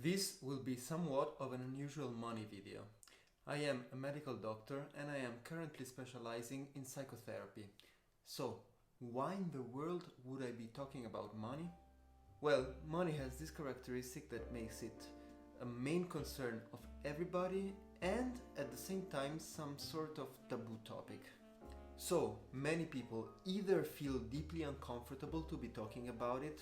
This will be somewhat of an unusual money video. I am a medical doctor and I am currently specializing in psychotherapy. So, why in the world would I be talking about money? Well, money has this characteristic that makes it a main concern of everybody and at the same time some sort of taboo topic. So, many people either feel deeply uncomfortable to be talking about it,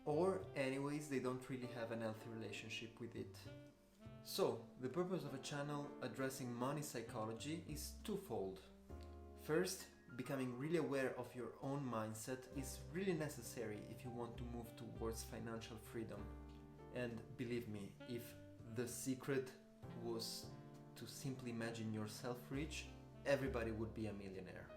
or anyways they don't really have an healthy relationship with it. So, the purpose of a channel addressing money psychology is twofold. First, becoming really aware of your own mindset is really necessary if you want to move towards financial freedom. And believe me, if the secret was to simply imagine yourself rich, everybody would be a millionaire.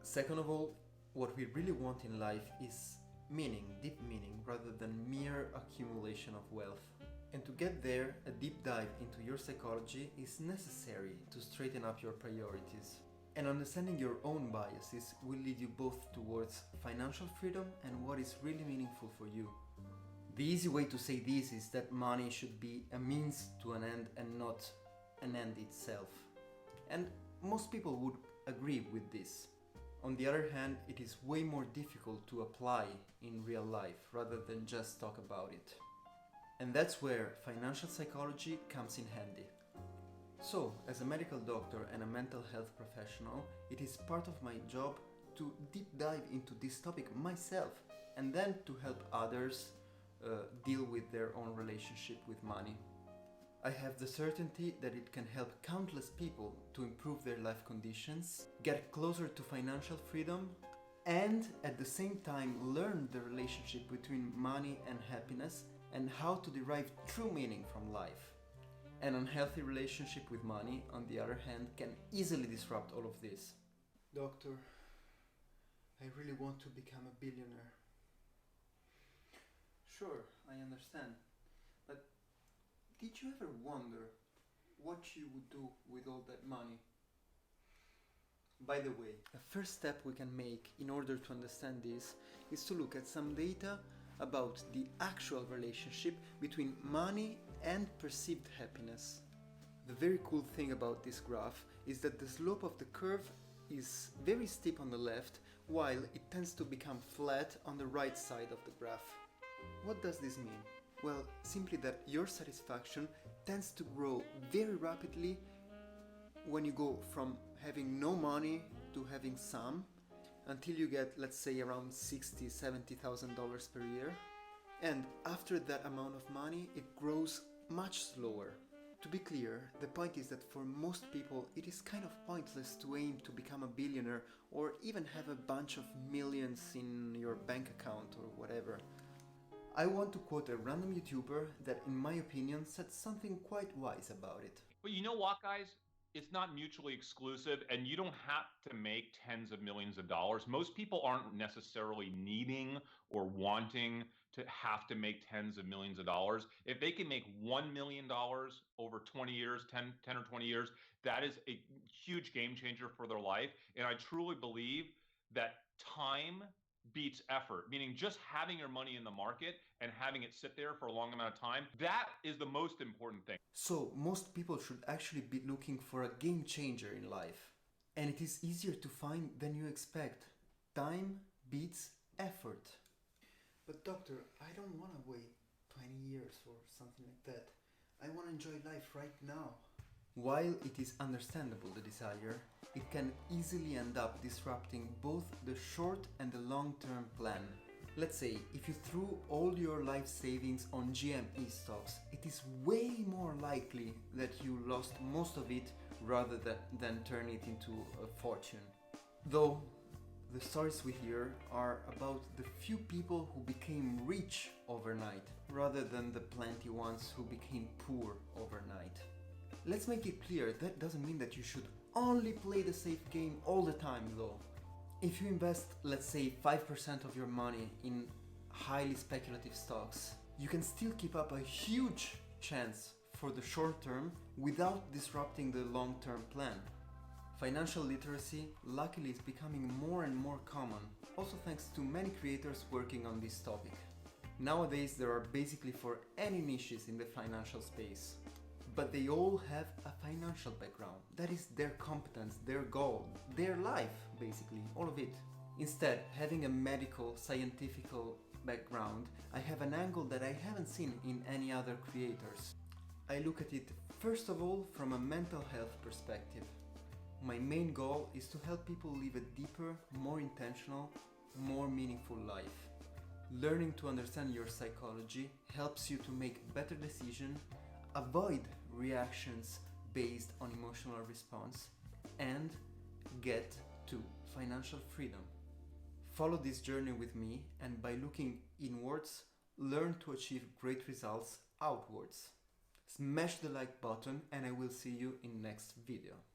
Second of all, what we really want in life is meaning, deep meaning, rather than mere accumulation of wealth. And to get there, a deep dive into your psychology is necessary to straighten up your priorities. And understanding your own biases will lead you both towards financial freedom and what is really meaningful for you. The easy way to say this is that money should be a means to an end and not an end itself. And most people would agree with this. On the other hand, it is way more difficult to apply in real life rather than just talk about it. And that's where financial psychology comes in handy. So, as a medical doctor and a mental health professional, it is part of my job to deep dive into this topic myself and then to help others deal with their own relationship with money. I have the certainty that it can help countless people to improve their life conditions, get closer to financial freedom, and at the same time learn the relationship between money and happiness and how to derive true meaning from life. An unhealthy relationship with money, on the other hand, can easily disrupt all of this. Doctor, I really want to become a billionaire. Sure, I understand. But did you ever wonder what you would do with all that money? By the way, the first step we can make in order to understand this is to look at some data about the actual relationship between money and perceived happiness. The very cool thing about this graph is that the slope of the curve is very steep on the left, while it tends to become flat on the right side of the graph. What does this mean? Well, simply that your satisfaction tends to grow very rapidly when you go from having no money to having some, until you get, let's say, around $60,000-$70,000 per year. And after that amount of money, it grows much slower. To be clear, the point is that for most people it is kind of pointless to aim to become a billionaire or even have a bunch of millions in your bank account or whatever. I want to quote a random YouTuber that, in my opinion, said something quite wise about it. But you know what, guys? It's not mutually exclusive, and you don't have to make tens of millions of dollars. Most people aren't necessarily needing or wanting to have to make tens of millions of dollars. If they can make $1 million over 20 years, 10 or 20 years, that is a huge game changer for their life. And I truly believe that time beats effort, meaning just having your money in the market and having it sit there for a long amount of time, that is the most important thing. So most people should actually be looking for a game changer in life. And it is easier to find than you expect. Time beats effort. But doctor, I don't want to wait 20 years or something like that. I want to enjoy life right now. While it is understandable, the desire, it can easily end up disrupting both the short and the long-term plan. Let's say, if you threw all your life savings on GME stocks, it is way more likely that you lost most of it rather than turn it into a fortune. Though, the stories we hear are about the few people who became rich overnight, rather than the plenty ones who became poor overnight. Let's make it clear, that doesn't mean that you should only play the safe game all the time though. If you invest, let's say, 5% of your money in highly speculative stocks, you can still keep up a huge chance for the short term without disrupting the long-term plan. Financial literacy, luckily, is becoming more and more common, also thanks to many creators working on this topic. Nowadays there are basically for any niches in the financial space, but they all have a financial background. That is their competence, their goal, their life, basically, all of it. Instead, having a medical, scientific background, I have an angle that I haven't seen in any other creators. I look at it first of all from a mental health perspective. My main goal is to help people live a deeper, more intentional, more meaningful life. Learning to understand your psychology helps you to make better decisions, avoid reactions based on emotional response, and get to financial freedom. Follow this journey with me, and by looking inwards, learn to achieve great results outwards. Smash the like button, and I will see you in next video.